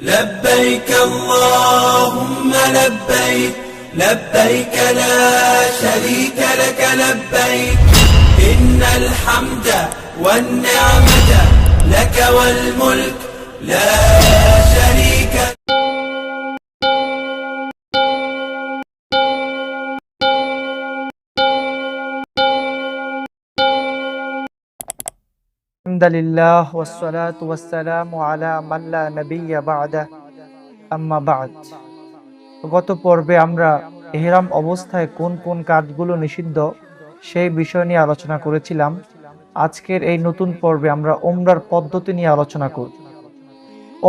لبيك اللهم لبيك لبيك لا شريك لك لبيك إن الحمد والنعمة لك والملك لا شريك আলহামদুলিল্লাহ ওয়াসসালাতু ওয়াসসালামু আলা মান লা নাবিয়্যা বা'দা আম্মা বা'দ। গত পর্বে আমরা ইহরাম অবস্থায় কোন কোন কাজগুলো নিষিদ্ধ সেই বিষয় নিয়ে আলোচনা করেছিলাম। আজকের এই নতুন পর্বে আমরা ওমরার পদ্ধতি নিয়ে আলোচনা করব।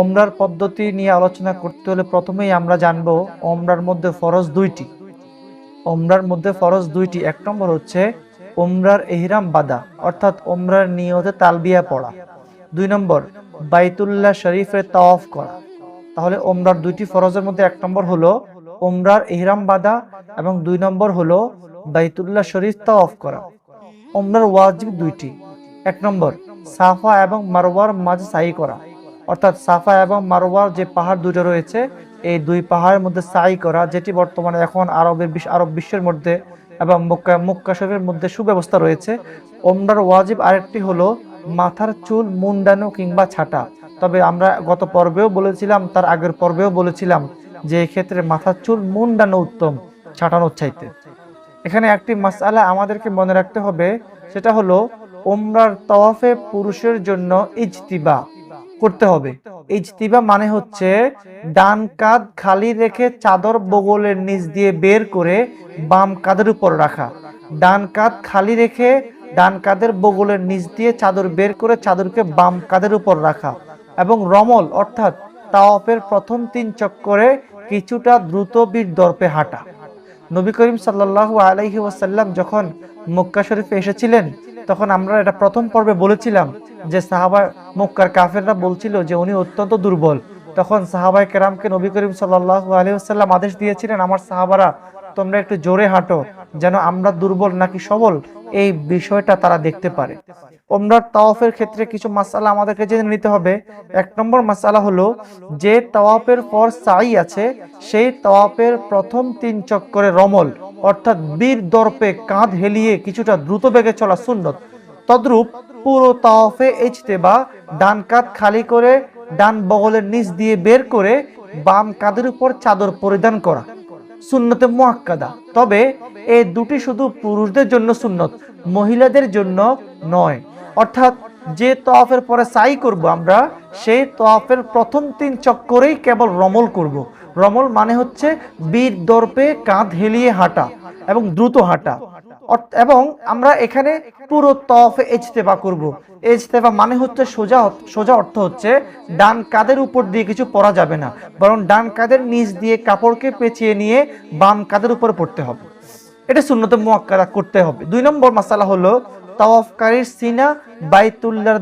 ওমরার পদ্ধতি নিয়ে আলোচনা করতে হলে প্রথমেই আমরা জানব ওমরার মধ্যে ফরজ দুইটি। ওমরার মধ্যে ফরজ দুইটি। এক নম্বর হচ্ছে ওমরার ইহরাম বাঁধা, অর্থাৎ ওমরার নিয়তে তালবিয়া পড়া। দুই নম্বর বাইতুল্লাহ শরীফের তাওয়াফ করা। তাহলে ওমরার দুইটি ফরজের মধ্যে এক নম্বর হলো ওমরার ইহরাম বাঁধা এবং দুই নম্বর হলো বাইতুল্লাহ শরীফ তাওয়াফ করা। ওমরার ওয়াজিব দুইটি। এক নম্বর সাফা এবং মারওয়ার মাঝে সাই করা, অর্থাৎ সাফা এবং মারওয়ার যে পাহাড় দুটো রয়েছে এই দুই পাহাড়ের মধ্যে সাই করা, যেটি বর্তমানে এখন আরব বিশ্বের মধ্যে এবং মক্কা শরীফের মধ্যে সুব্যবস্থা রয়েছে। ওমরার ওয়াজিব আরেকটি হলো মাথার চুল মুন্ডানো কিংবা ছাটা। তবে আমরা গত পর্বেও বলেছিলাম, তার আগের পর্বেও বলেছিলাম যে এক্ষেত্রে মাথার চুল মুন্ডানো উত্তম ছাটানোর চাইতে। এখানে একটি মাসআলা আমাদেরকে মনে রাখতে হবে, সেটা হলো ওমরার তাওয়াফে পুরুষের জন্য ইজতিবা করতে হবে। ইজতিবা মানে হচ্ছে ডান কাঁধ খালি রেখে চাদর বগলের নিচ দিয়ে বের করে বাম কাঁধের উপর রাখা। ডান কাঁধ খালি রেখে ডান কাঁধের বগলের নিচ দিয়ে চাদর বের করে চাদরকে বাম কাঁধের উপর রাখা এবং রমল অর্থাৎ তাওয়াফের প্রথম 3 চক্করে কিছুটা দ্রুত দর্পে হাঁটা। নবী করিম সাল্লাল্লাহু আলাইহি ওয়াসাল্লাম যখন মক্কা শরীফে এসেছিলেন তখন আমরা এটা প্রথম পর্বে বলেছিলাম যে সাহাবা মক্কার কাফেররা বলছিল যে উনি অত্যন্ত দুর্বল। তখন সাহাবায়ে কেরামকে নবী করিম সাল্লাল্লাহু আলাইহি ওয়াসাল্লাম আদেশ দিয়েছিলেন, আমার সাহাবারা তোমরা একটু জোরে হাঁটো যেন আমরা দুর্বল নাকি সবল এই বিষয়টা তারা দেখতে পারে। ওমরার তাওয়াফের ক্ষেত্রে কিছু মাসআলা আমাদেরকে জেনে নিতে হবে। এক নম্বর মাসআলা হলো যে তাওয়াফের পর সাই আছে সেই তাওয়াফের প্রথম 3 চক্করে রমল অর্থাৎ দর্পে কাঁধ হেলিয়ে কিছুটা দ্রুত বেগে চলা সুন্নত। তদ্রূপ পুরো তাওয়াফে ইজতিবা ডান কাঁধ খালি করে ডান বগলের নিচ দিয়ে বের করে বাম কাঁধের উপর চাদর পরিধান করা সুন্নতে মুআক্কাদা। তবে এই দুটি শুধু পুরুষদের জন্য সুন্নত, মহিলাদের জন্য নয়। অর্থাৎ যে তাওয়াফের পরে সাই করব আমরা সেই তাওয়াফের প্রথম 3 চক্করেই কেবল রমল করব। রমল মানে হচ্ছে দর্পে কাঁধ হেলিয়ে হাঁটা এবং দ্রুত হাঁটা। এবং আমরা এখানে পুরো তাওয়াফে ইজতিবা করব। ইজতিবা মানে হচ্ছে সোজা অর্থ হচ্ছে ডান কাঁধের উপর দিয়ে কিছু পরা যাবে না, বরং ডান কাঁধের নিচ দিয়ে কাপড়কে পেঁচিয়ে নিয়ে বাম কাঁধের উপর পড়তে হবে। এটা সুন্নতে মুআক্কাদা করতে হবে। 2 নম্বর মাসালা হলো তাওয়াফকারীর সিনা বাইতুল্লাহর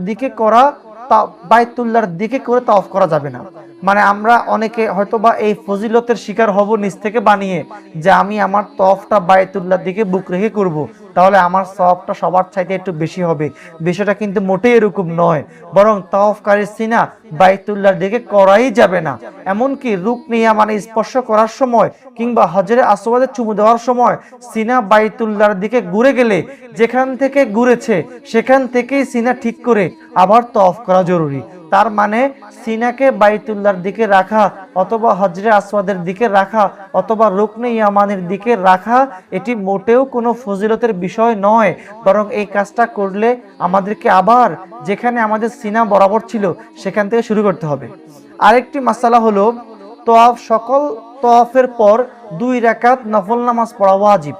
দিকে করে তাওয়াফ করা যাবে না। মানে আমরা অনেকে হয়তোবা এই ফজিলতের শিকার হব নিজ থেকে বানিয়ে যে আমি আমার তাওয়াফটা বাইতুল্লাহর দিকে বুক রেখে করব, তাহলে আমার সওয়াবটা সবার চাইতে একটু বেশি হবে। বিষয়টা কিন্তু মোটেই এরকম নয়, বরং তাওয়াফকারীর সিনা বাইতুল্লাহর দিকে করাই যাবে না। এমনকি রুকনে ইয়ামানে স্পর্শ করার সময় কিংবা হজরে আসওয়াদে চুমু দেওয়ার সময় সিনা বাইতুল্লাহর দিকে ঘুরে গেলে যেখান থেকে ঘুরেছে সেখান থেকেই সিনা ঠিক করে আবার তাওয়াফ করা জরুরি। তার মানে সিনাকে বাইতুল্লাহর দিকে রাখা অথবা হজরে আসওয়াদের দিকে রাখা অথবা রুকনে ইয়ামানের দিকে রাখা এটি মোটেও কোনো ফজিলতের বিষয় নয়, বরং এই কাজটা করলে আমাদেরকে আবার যেখানে আমাদের সিনা বরাবর ছিল সেখান থেকে শুরু করতে হবে। আরেকটি মাসালা হলো সকল তাওয়াফের পর 2 রাকাত নফল নামাজ পড়া ওয়াজিব।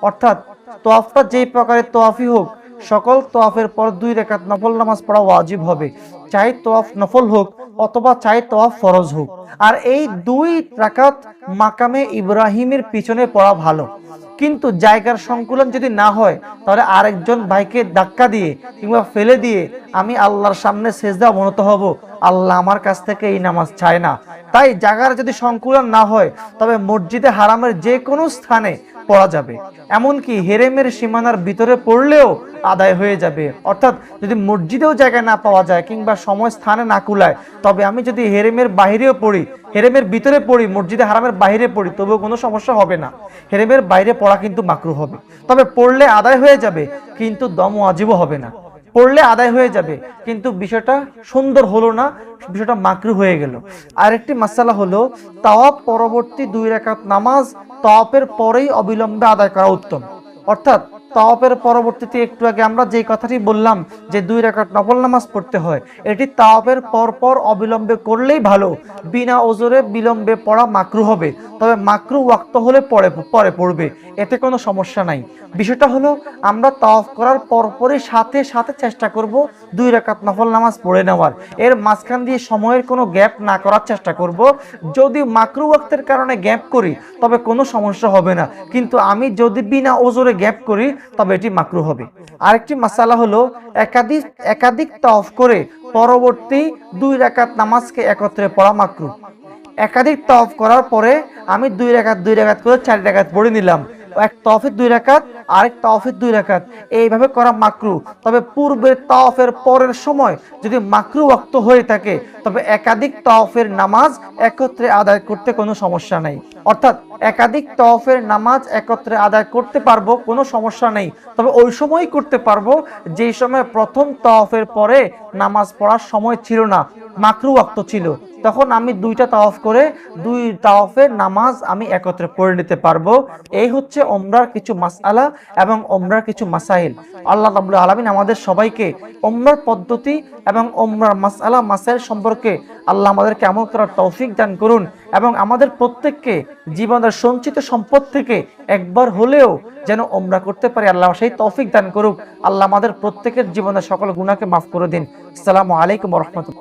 অর্থাৎ তাওয়াফটা যেই প্রকারের তাওয়াফই হোক সকল তাওয়াফের পর 2 রাকাত নফল নামাজ পড়া ওয়াজিব হবে, চাই তাওয়াফ নফল হোক অথবা চাই তাওয়াফ ফরজ হোক। আর এই 2 রাকাত মাকামে ইব্রাহিমের পিছনে পড়া ভালো। কিন্তু জায়গার সংকুলন যদি না হয় তাহলে আরেকজন ভাইকে ধাক্কা দিয়ে কিংবা ফেলে দিয়ে আমি আল্লাহর সামনে সেজদা অবনত হব, আল্লাহ আমার কাছ থেকে এই নামাজ চায় না। তাই জায়গার যদি সংকুলন না হয় তবে মসজিদে হারামের যে কোনো স্থানে পড়া যাবে, এমনকি হেরেমের সীমানার ভিতরে পড়লেও আদায় হয়ে যাবে। অর্থাৎ যদি মসজিদেও জায়গা না পাওয়া যায় কিংবা সময় স্থানে না কুলায়, তবে আমি যদি হেরেমের বাহিরেও পড়ি, হেরেমের ভিতরে পড়ি, মসজিদে হারামের বাইরে পড়ি, তবুও কোনো সমস্যা হবে না। হেরেমের বাইরে পড়া কিন্তু মাকরুহ হবে, তবে পড়লে আদায় হয়ে যাবে, কিন্তু দম ওয়াজিবও হবে না। পড়লে আদায় হয়ে যাবে, কিন্তু বিষয়টা সুন্দর হলো না, বিষয়টা মাকরুহ হয়ে গেল। আরেকটি মাসালা হলো, তাওয়াফ পরবর্তী 2 রাকাত নামাজ তাওয়াফের পরেই অবিলম্বে আদায় করা উত্তম। অর্থাৎ তাওয়াফের পরবর্তীতে একটু আগে আমরা যে কথাটি বললাম যে 2 রাকাত নফল নামাজ পড়তে হয়, এটি তাওয়াফের পর অবিলম্বে করলেই ভালো। বিনা ওজরে বিলম্বে পড়া মাকরুহ হবে, তবে মাকরুহ ওয়াক্ত হলে পরে পড়বে, এতে কোনো সমস্যা নাই। বিষয়টা হলো, আমরা তাওয়াফ করার পরপরই সাথে সাথে চেষ্টা করব 2 রাকাত নফল নামাজ পড়ে নেওয়ার, এর মাঝখান দিয়ে সময়ের কোনো গ্যাপ না করার চেষ্টা করব। যদি মাকরুহ ওয়াক্তের কারণে গ্যাপ করি তবে কোনো সমস্যা হবে না, কিন্তু আমি যদি বিনা ওজরে গ্যাপ করি তবে এটি মাকরুহ হবে। আরেকটি মাসালা হলো, একাধিক তাওয়াফ করে পরবর্তী 2 রাকাত নামাজকে একত্রে পড়া মাকরুহ। একাধিক তাওয়াফ করার পরে আমি 2 রাকাত করে 4 রাকাত পড়ে নিলাম, এক তাওয়াফের 2 রাকাত, আরেক তাওয়াফের 2 রাকাত, এইভাবে করা মাকরুহ। তবে পূর্বের তাওয়াফের পরের সময় যদি মাকরুহ ওয়াক্ত হয়ে থাকে, তবে একাধিক তাওয়াফের নামাজ একত্রে আদায় করতে কোনো সমস্যা নেই। অর্থাৎ একাধিক তাওয়াফের নামাজ একত্রে আদায় করতে পারবো, কোনো সমস্যা নেই, তবে ওই সময়ই করতে পারবো যেই সময় প্রথম তাওয়াফের পরে নামাজ পড়ার সময় ছিল না, মাকরুহ ওয়াক্ত ছিল, তখন আমি 2টা তাওয়াফ করে 2 তাওয়াফের নামাজ আমি একত্রে পড়ে নিতে পারবো। এই হচ্ছে ওমরার কিছু মাসআলা এবং ওমরার কিছু মাসাইল। আল্লাহ রাব্বুল আলামিন আমাদের সবাইকে ওমরার পদ্ধতি এবং ওমরার মাসআলা মাসাইল সম্পর্কে আল্লাহ আমাদেরকে আমল করার তৌফিক দান করুন, এবং আমাদের প্রত্যেককে জীবনের সঞ্চিত সম্পদ থেকে একবার হলেও যেন ওমরা করতে পারি, আল্লাহ সেই তৌফিক দান করুক। আল্লাহ আমাদের প্রত্যেকের জীবনের সকল গুনাহকে মাফ করে দিন। আসসালামু আলাইকুম ওয়া রাহমাতুল্লাহ।